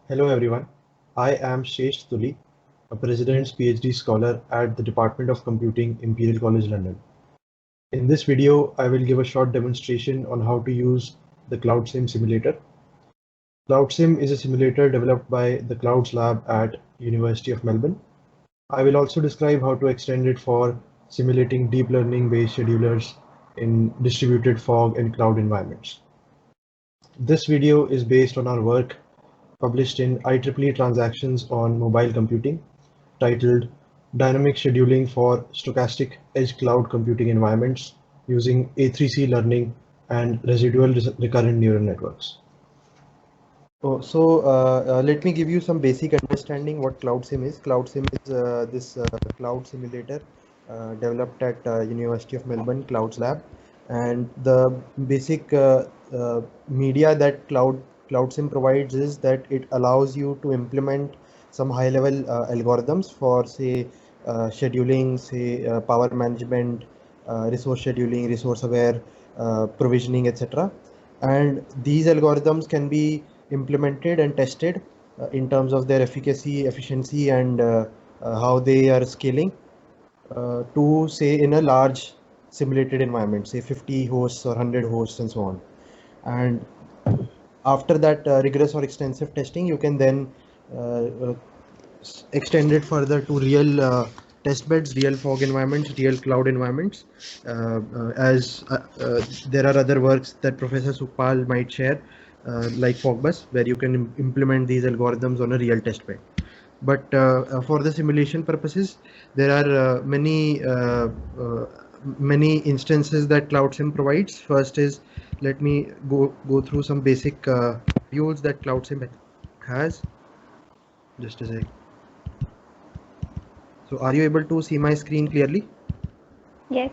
Hello everyone, I am Shreshth Tuli, a President's PhD scholar at the Department of Computing, Imperial College London. In this video, I will give a short demonstration on how to use the CloudSim simulator. CloudSim is a simulator developed by the Clouds Lab at University of Melbourne. I will also describe how to extend it for simulating deep learning based schedulers in distributed fog and cloud environments. This video is based on our work published in IEEE Transactions on Mobile Computing, titled Dynamic Scheduling for Stochastic Edge Cloud Computing Environments using A3C Learning and Residual Recurrent Neural Networks. Let me give you some basic understanding what CloudSim is. CloudSim is this cloud simulator developed at University of Melbourne Clouds Lab, and the basic media that CloudSim provides is that it allows you to implement some high-level algorithms for, say, scheduling, say, power management, resource scheduling, resource-aware provisioning, etc. And these algorithms can be implemented and tested in terms of their efficacy, efficiency, and how they are scaling to, say, in a large simulated environment, say 50 hosts or 100 hosts and so on. And after that rigorous or extensive testing, you can then extend it further to real test beds, real fog environments, real cloud environments, as there are other works that Professor Sukhpal might share, like FogBus, where you can implement these algorithms on a real test bed. But for the simulation purposes, there are many instances that CloudSim provides. First is, let me go through some basic views that CloudSim has. Just a sec. So are you able to see my screen clearly? Yes.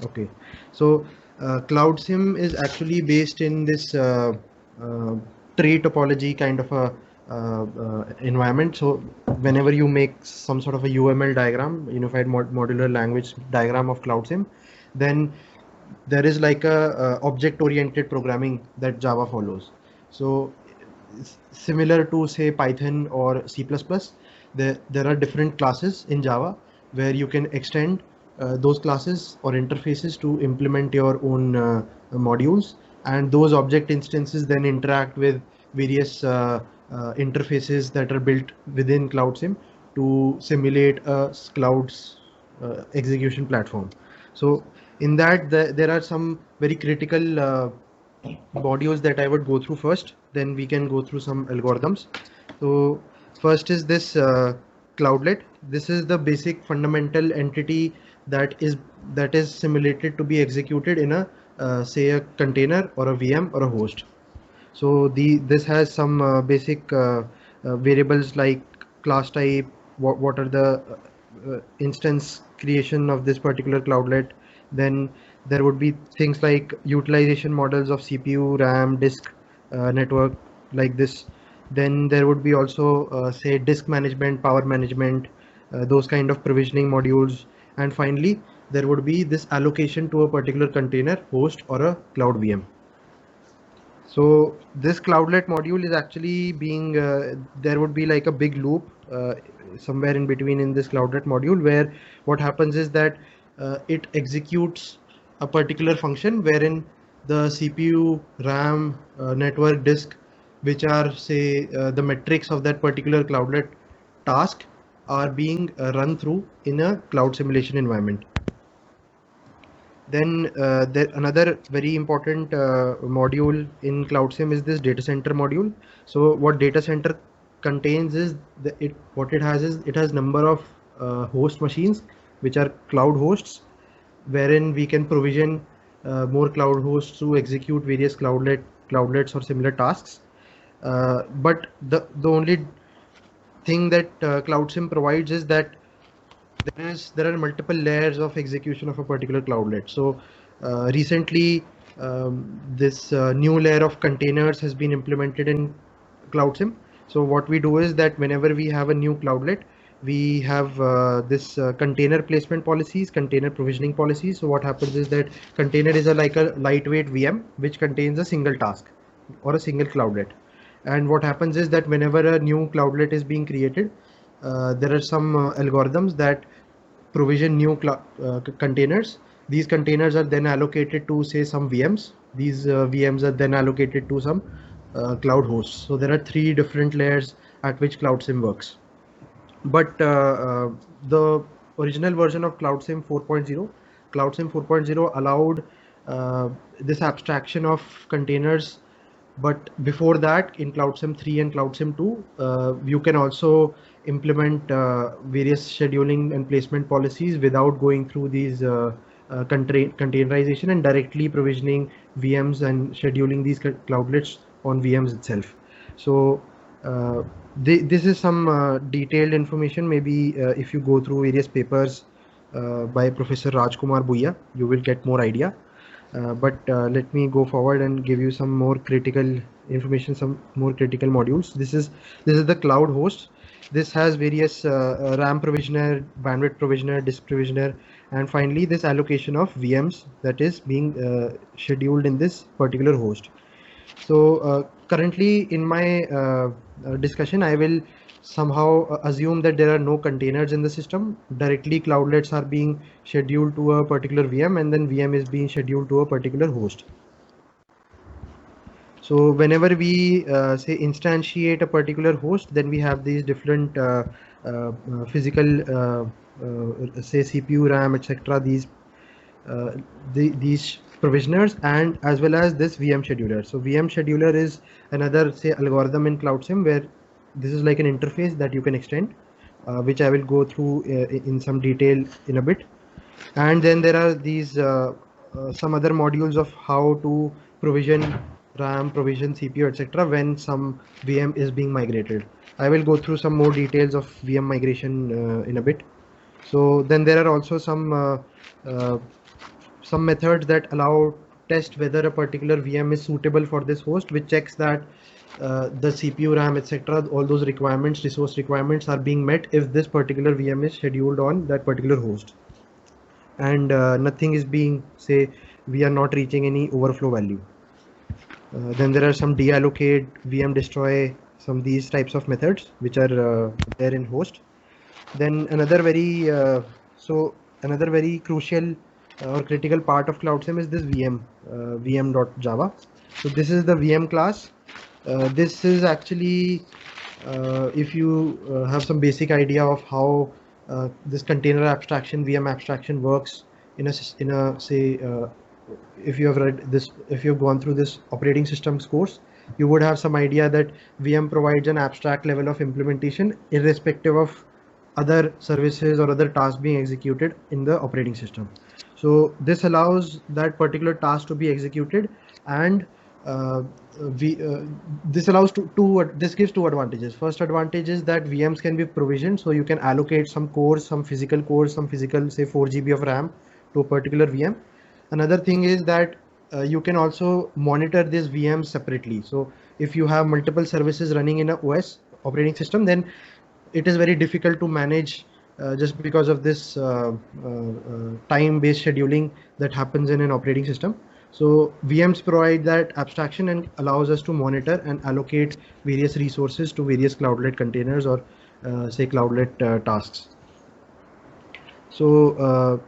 Okay. So CloudSim is actually based in this tree topology kind of a environment. So whenever you make some sort of a UML diagram, Unified Modular Language diagram of CloudSim, then there is like a object-oriented programming that Java follows. So similar to, say, Python or C++, there are different classes in Java where you can extend those classes or interfaces to implement your own modules, and those object instances then interact with various interfaces that are built within CloudSim to simulate a cloud's execution platform. So in that, there are some very critical modules that I would go through first, then we can go through some algorithms. So first is this Cloudlet. This is the basic fundamental entity that is simulated to be executed in a say a container or a VM or a host. So this has some basic variables like class type, what are the instance creation of this particular cloudlet. Then there would be things like utilization models of CPU, RAM, disk, network, like this. Then there would be also say disk management, power management, those kind of provisioning modules. And finally, there would be this allocation to a particular container, host, or a cloud VM. So this cloudlet module is actually being, there would be like a big loop somewhere in between in this cloudlet module, where what happens is that it executes a particular function wherein the CPU, RAM, network, disk, which are, say, the metrics of that particular cloudlet task, are being run through in a cloud simulation environment. Then another very important module in CloudSim is this data center module. So what data center contains is what it has is it has number of host machines, which are cloud hosts, wherein we can provision more cloud hosts to execute various cloudlets or similar tasks. But the only thing that CloudSim provides is that there are multiple layers of execution of a particular cloudlet. So recently, this new layer of containers has been implemented in CloudSim. So what we do is that whenever we have a new cloudlet, we have this container placement policies, container provisioning policies. So what happens is that container is like a lightweight VM which contains a single task or a single cloudlet. And what happens is that whenever a new cloudlet is being created, there are some algorithms that provision new containers. These containers are then allocated to, say, some VMs. These VMs are then allocated to some cloud hosts. So there are three different layers at which CloudSim works. But the original version of CloudSim 4.0, CloudSim 4.0 allowed this abstraction of containers. But before that, in CloudSim 3 and CloudSim 2, you can also implement various scheduling and placement policies without going through these containerization and directly provisioning VMs and scheduling these cloudlets on VMs itself. So this is some detailed information. Maybe if you go through various papers by Professor Rajkumar Bhuiya, you will get more idea. But let me go forward and give you some more critical information, some more critical modules. This is the cloud host. This has various RAM provisioner, bandwidth provisioner, disk provisioner, and finally this allocation of VMs that is being scheduled in this particular host. So currently in my discussion, I will somehow assume that there are no containers in the system. Directly cloudlets are being scheduled to a particular VM, and then VM is being scheduled to a particular host. So whenever we say instantiate a particular host, then we have these different physical say CPU, RAM, etc. These provisioners, and as well as this VM scheduler. So VM scheduler is another, say, algorithm in CloudSim where this is like an interface that you can extend, which I will go through in some detail in a bit. And then there are these some other modules of how to provision RAM, provision CPU, etc. when some VM is being migrated. I will go through some more details of VM migration in a bit. So then there are also some methods that allow test whether a particular VM is suitable for this host, which checks that the CPU, RAM, etc., all those requirements, resource requirements are being met if this particular VM is scheduled on that particular host. And nothing is being, say, we are not reaching any overflow value. Then there are some deallocate, VM destroy, some these types of methods which are there in host. Then another very another very crucial or critical part of CloudSim is this VM, VM.java. So this is the VM class. This is actually, if you have some basic idea of how this container abstraction, VM abstraction works in a say, if you have read this, if you've gone through this operating systems course, you would have some idea that VM provides an abstract level of implementation irrespective of other services or other tasks being executed in the operating system. So this allows that particular task to be executed, and this allows this gives two advantages. First advantage is that VMs can be provisioned, so you can allocate some cores, some physical cores, some physical, say, 4 GB of RAM to a particular VM. Another thing is that you can also monitor these VMs separately. So if you have multiple services running in a OS operating system, then it is very difficult to manage just because of this time-based scheduling that happens in an operating system. So VMs provide that abstraction and allows us to monitor and allocate various resources to various Cloudlet containers or say Cloudlet tasks. So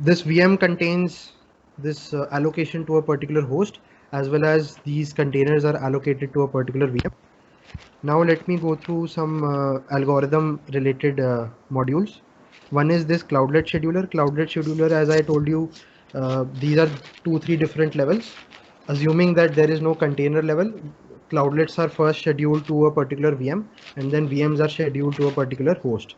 this VM contains this allocation to a particular host, as well as these containers are allocated to a particular VM. Now let me go through some algorithm related modules. One is this Cloudlet Scheduler. Cloudlet Scheduler, as I told you, these are 2-3 different levels. Assuming that there is no container level, Cloudlets are first scheduled to a particular VM, and then VMs are scheduled to a particular host.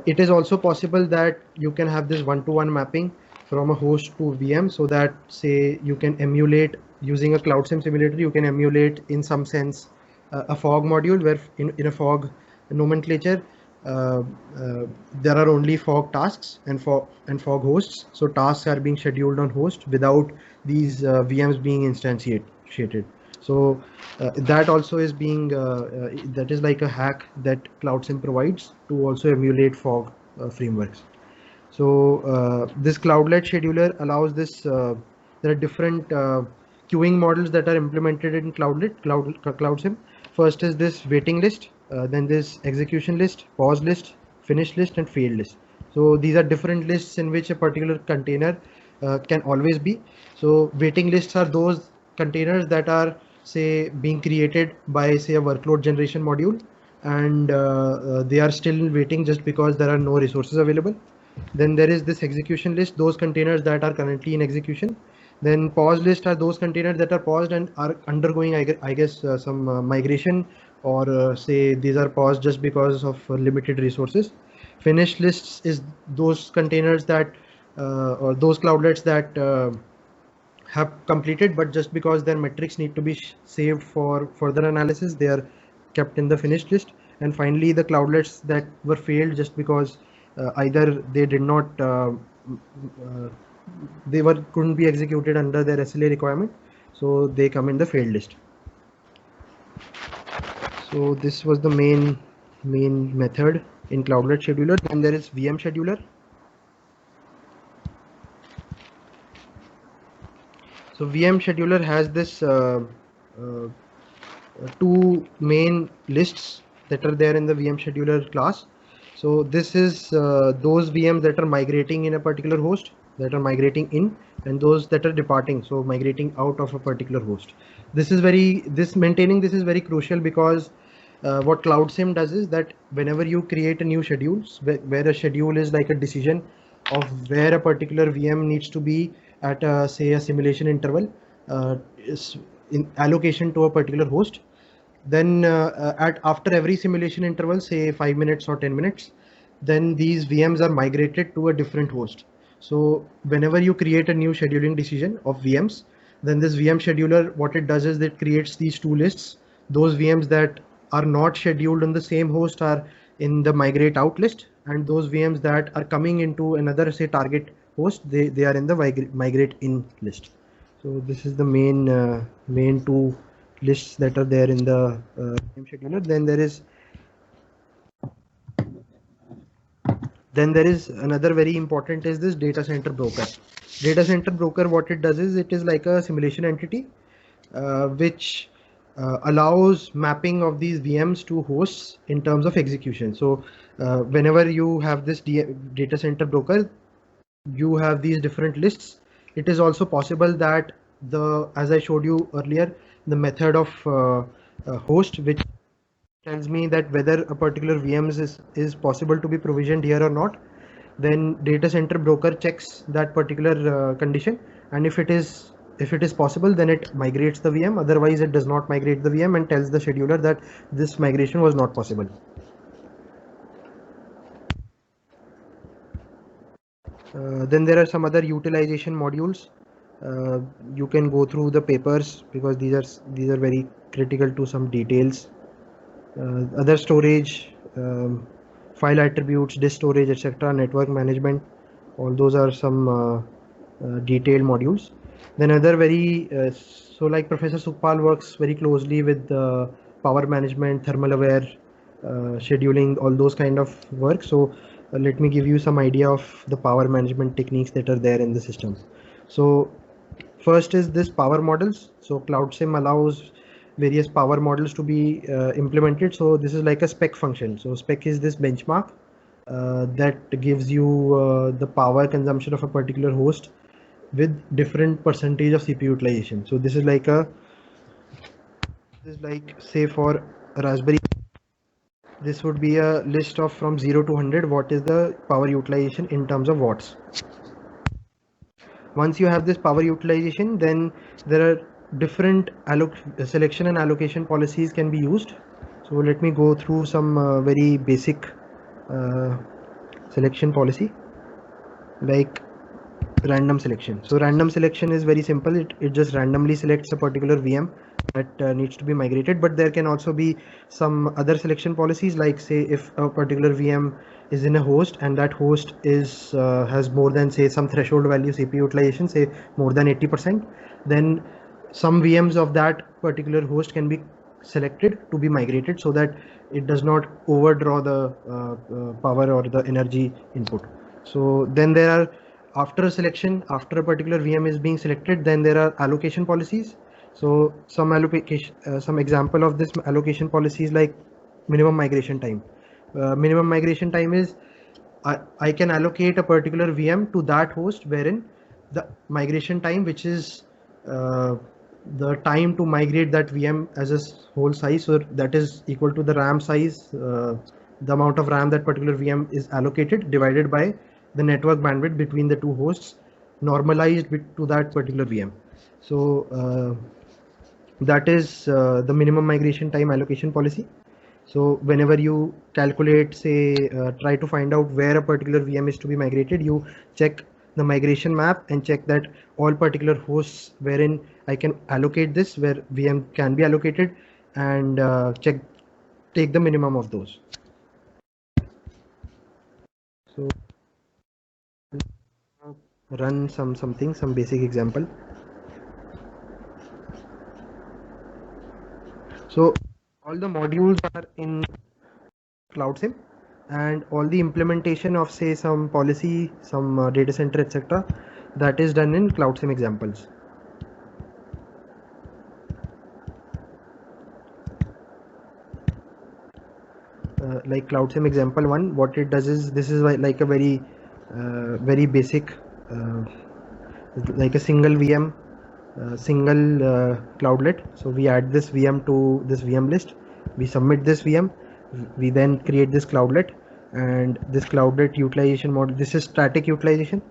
It is also possible that you can have this one-to-one mapping from a host to VM, so that, say, you can emulate using a CloudSim simulator, you can emulate in some sense a fog module where in a fog nomenclature there are only fog tasks and fog hosts. So tasks are being scheduled on host without these VMs being instantiated. So that also is being that is like a hack that CloudSim provides to also emulate fog frameworks. So this Cloudlet scheduler allows this. There are different queuing models that are implemented in CloudSim. first is this waiting list, then this execution list, pause list, finish list, and failed list. So these are different lists in which a particular container can always be. So waiting lists are those containers that are, say, being created by, say, a workload generation module, and they are still waiting just because there are no resources available. Then there is this execution list, those containers that are currently in execution. Then pause list are those containers that are paused and are undergoing, I guess, some migration, or say these are paused just because of limited resources. Finish lists is those containers that or those cloudlets that have completed, but just because their metrics need to be saved for further analysis, they are kept in the finished list. And finally, the cloudlets that were failed just because either they did not couldn't be executed under their SLA requirement, so they come in the failed list. So this was the main method in Cloudlet Scheduler. Then there is VM Scheduler. So VM Scheduler has this two main lists that are there in the VM Scheduler class. So this is those VMs that are migrating in a particular host, that are migrating in, and those that are departing, so migrating out of a particular host. Maintaining this is very crucial, because what CloudSim does is that whenever you create a new schedule, where a schedule is like a decision of where a particular VM needs to be at say a simulation interval, is in allocation to a particular host, then after every simulation interval, say 5 minutes or 10 minutes, then these VMs are migrated to a different host. So whenever you create a new scheduling decision of VMs, then this VM scheduler, what it does is it creates these two lists. Those VMs that are not scheduled on the same host are in the migrate out list, and those VMs that are coming into another, say, target host, they are in the migrate in list. So this is the main two lists that are there in the VM scheduler. Then there is another very important is this data center broker. Data center broker, what it does is it is like a simulation entity which allows mapping of these VMs to hosts in terms of execution. So whenever you have this data center broker, you have these different lists. It is also possible that as I showed you earlier, the method of host, which tells me that whether a particular VMs is possible to be provisioned here or not, then data center broker checks that particular condition, and if it is possible, then it migrates the VM. Otherwise, it does not migrate the VM and tells the scheduler that this migration was not possible. Then there are some other utilization modules. You can go through the papers, because these are very critical to some details. Other storage, file attributes, disk storage, etc., network management, all those are some detailed modules. Then other so like Professor Sukhpal works very closely with power management, thermal aware, scheduling, all those kind of work. So let me give you some idea of the power management techniques that are there in the system. So first is this power models. So CloudSim allows various power models to be implemented. So this is like a spec function. So spec is this benchmark that gives you the power consumption of a particular host with different percentage of CPU utilization. So this is like say for a Raspberry, this would be a list of from 0 to 100 what is the power utilization in terms of watts. Once you have this power utilization, then there are different selection and allocation policies can be used. So let me go through some very basic selection policy, like random selection. So random selection is very simple. It just randomly selects a particular VM that needs to be migrated, but there can also be some other selection policies, like say if a particular VM is in a host and that host is has more than, say, some threshold value CPU utilization, say more than 80%, then some VMs of that particular host can be selected to be migrated so that it does not overdraw the power or the energy input. So then there are, after a selection, after a particular VM is being selected, then there are allocation policies. So some allocation, some example of this allocation policy is like minimum migration time. Minimum migration time is I can allocate a particular VM to that host wherein the migration time, which is the time to migrate that VM as a whole size, so that is equal to the RAM size, the amount of RAM that particular VM is allocated divided by the network bandwidth between the two hosts normalized to that particular VM. So that is the minimum migration time allocation policy. So whenever you calculate, say, try to find out where a particular VM is to be migrated, you check the migration map and check that all particular hosts wherein I can allocate this, where VM can be allocated, and take the minimum of those. So run some basic example. So all the modules are in CloudSim, and all the implementation of, say, some policy, some data center, etc., that is done in CloudSim examples. Like CloudSim example 1, what it does is, this is like a very basic, like a single VM, single cloudlet. So we add this VM to this VM list, we submit this VM, we then create this cloudlet, and this cloudlet utilization model, this is static utilization.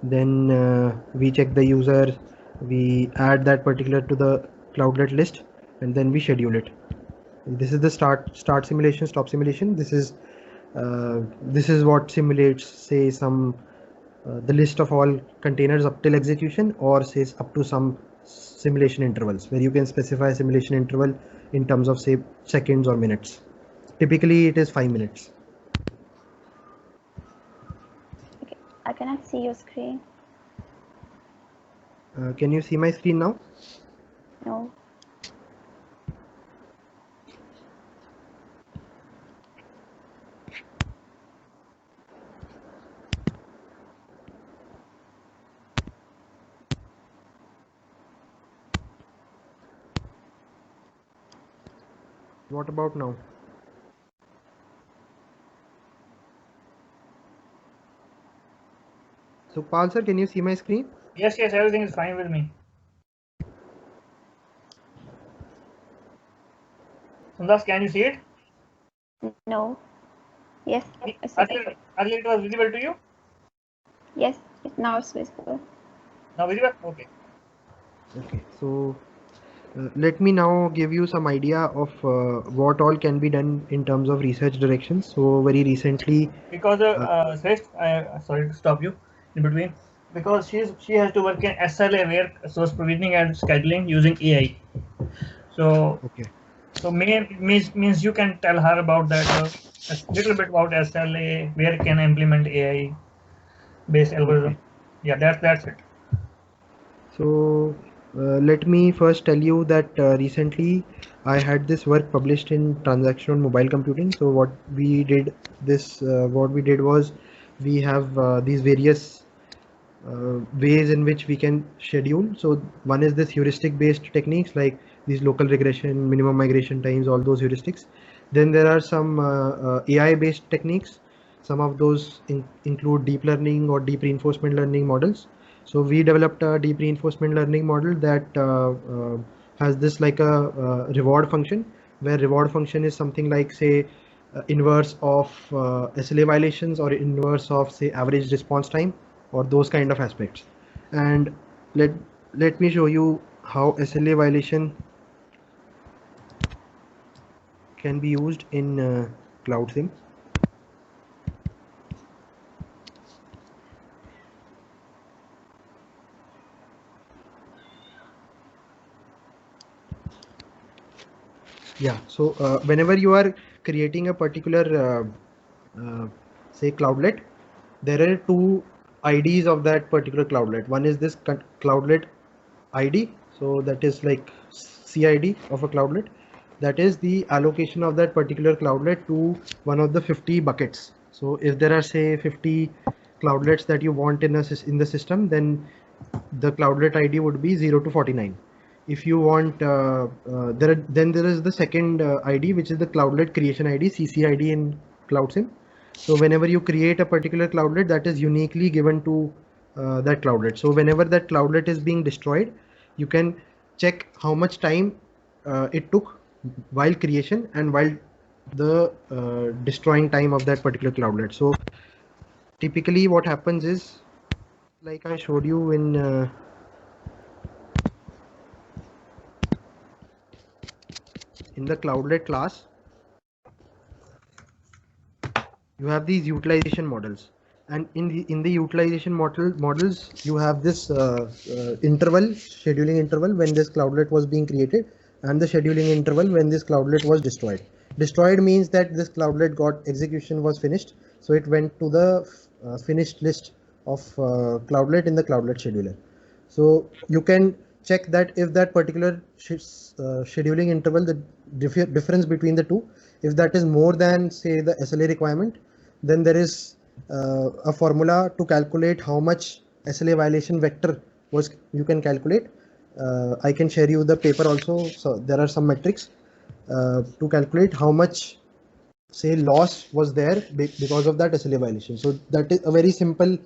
Then we check the user, we add that particular to the cloudlet list, and then we schedule it. This is the start simulation, stop simulation. This is what simulates, say, some the list of all containers up till execution, or says up to some simulation intervals, where you can specify simulation interval in terms of, say, seconds or minutes. Typically it is 5 minutes. Okay, I cannot see your screen. Can you see my screen now? No. What about now? So Pal sir, can you see my screen? Yes, everything is fine with me. Sundas, can you see it? No. Yes. Earlier it was visible to you? Yes, now it's visible. Now visible? Okay. Okay, so let me now give you some idea of what all can be done in terms of research directions. So very recently, because Shreshth, sorry to stop you in between, because she has to work in SLA aware source provisioning and scheduling using AI. So okay, so means you can tell her about that a little bit about SLA, where can implement AI based algorithm. Okay. Yeah, that's it. So let me first tell you that recently I had this work published in Transactional Mobile Computing. So what we did was, we have these various ways in which we can schedule. So one is this heuristic based techniques, like these local regression, minimum migration times, all those heuristics. Then there are some AI based techniques. Some of those include deep learning or deep reinforcement learning models. So we developed a deep reinforcement learning model that has this like a reward function, where reward function is something like, say, inverse of SLA violations, or inverse of, say, average response time, or those kind of aspects. And let me show you how SLA violation can be used in CloudSim. Yeah, so whenever you are creating a particular say cloudlet, there are two IDs of that particular cloudlet. One is this cloudlet ID, so that is like CID of a cloudlet. That is the allocation of that particular cloudlet to one of the 50 buckets. So if there are, say, 50 cloudlets that you want in the system, then the cloudlet ID would be 0 to 49. if you want, then there is the second ID, which is the Cloudlet creation ID, CCID in CloudSim. So whenever you create a particular cloudlet, that is uniquely given to that cloudlet. So whenever that cloudlet is being destroyed, you can check how much time it took while creation and while the destroying time of that particular cloudlet. So typically what happens is, like I showed you in the cloudlet class, you have these utilization models, and in the utilization models you have this scheduling interval when this cloudlet was being created, and the scheduling interval when this cloudlet was destroyed. Destroyed means that this cloudlet got execution was finished, so it went to the finished list of cloudlet in the Cloudlet Scheduler. So you can check that if that particular scheduling interval, the difference between the two, if that is more than, say, the SLA requirement, then there is a formula to calculate how much SLA violation vector was you can calculate. I can share you the paper also. So there are some metrics to calculate how much, say, loss was there because of that SLA violation. So that is a very simple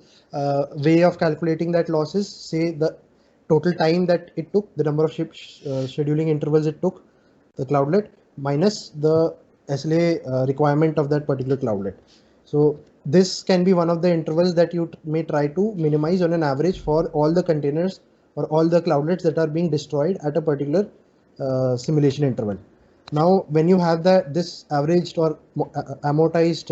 way of calculating that losses. Say the total time that it took, the number of scheduling intervals it took, the cloudlet, minus the SLA requirement of that particular cloudlet. So this can be one of the intervals that you may try to minimize on an average for all the containers or all the cloudlets that are being destroyed at a particular simulation interval. Now, when you have this averaged or amortized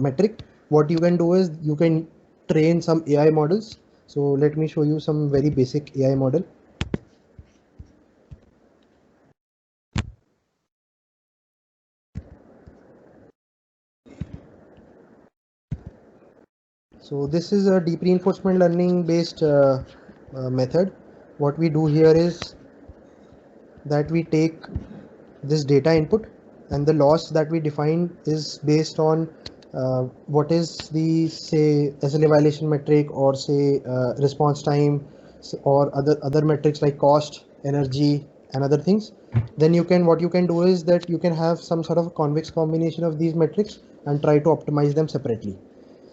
metric, what you can do is you can train some AI models. So let me show you some very basic AI model. So this is a deep reinforcement learning based method. What we do here is that we take this data input, and the loss that we define is based on what is the, say, SLA violation metric, or say response time, or other metrics like cost, energy, and other things. Then what you can do is that you can have some sort of a convex combination of these metrics and try to optimize them separately.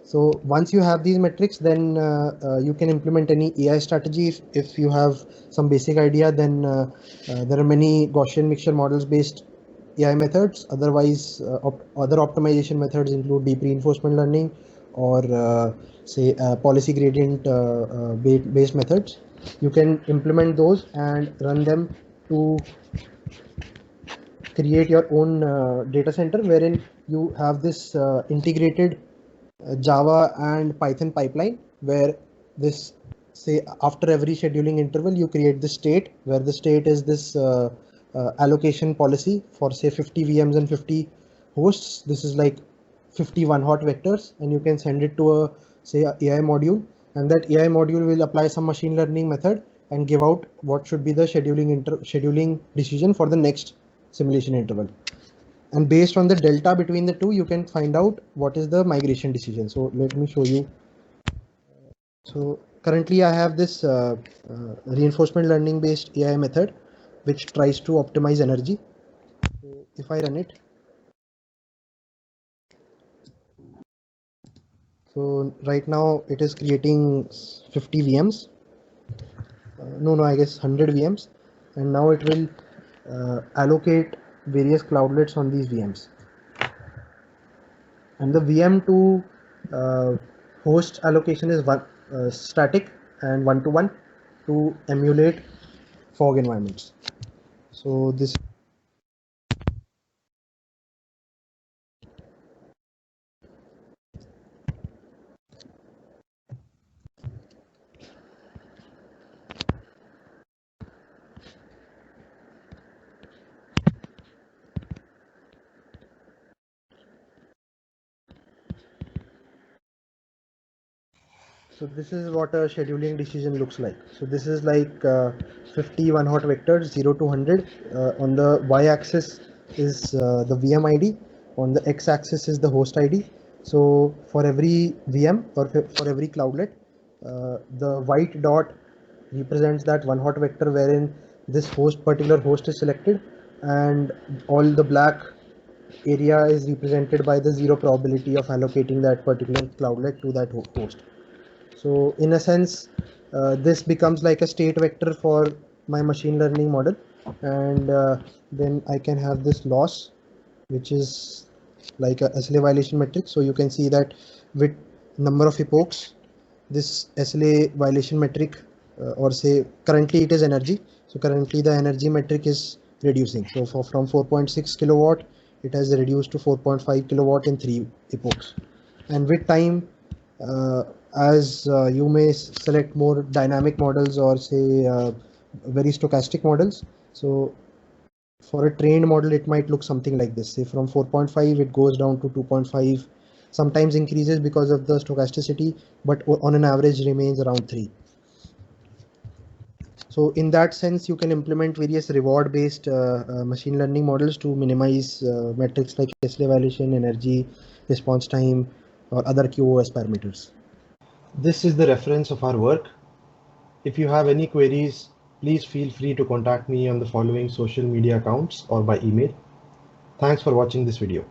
So once you have these metrics, then you can implement any AI strategy. If you have some basic idea, then there are many Gaussian mixture models based AI methods. Otherwise, other optimization methods include deep reinforcement learning, or say policy gradient based methods. You can implement those and run them to create your own data center, wherein you have this integrated Java and Python pipeline, where this, say, after every scheduling interval you create the state, where the state is this allocation policy for, say, 50 VMs and 50 hosts. This is like 51 hot vectors, and you can send it to a, say, a AI module, and that AI module will apply some machine learning method and give out what should be the scheduling decision for the next simulation interval. And based on the delta between the two, you can find out what is the migration decision. So let me show you. So currently I have this reinforcement learning based AI method, which tries to optimize energy. So if I run it, so right now it is creating 50 VMs. No, I guess 100 VMs. And now it will allocate various cloudlets on these VMs. And the VM to host allocation is static and one-to-one to emulate fog environments. So this. So this is what a scheduling decision looks like. So this is like 51 hot vectors, 0 to 100. On the y-axis is the VM ID. On the x-axis is the host ID. So for every VM or for every cloudlet, the white dot represents that one hot vector, wherein this particular host is selected, and all the black area is represented by the 0 probability of allocating that particular cloudlet to that host. So in a sense, this becomes like a state vector for my machine learning model, and then I can have this loss, which is like a SLA violation metric. So you can see that with number of epochs, this SLA violation metric, or say currently it is energy. So currently the energy metric is reducing. So from 4.6 kilowatt, it has reduced to 4.5 kilowatt in 3 epochs. And with time, as you may select more dynamic models, or say very stochastic models. So for a trained model, it might look something like this. Say from 4.5, it goes down to 2.5, sometimes increases because of the stochasticity, but on an average remains around 3. So in that sense, you can implement various reward-based machine learning models to minimize metrics like SLA violation, energy, response time, or other QoS parameters. This is the reference of our work. If you have any queries, please feel free to contact me on the following social media accounts or by email. Thanks for watching this video.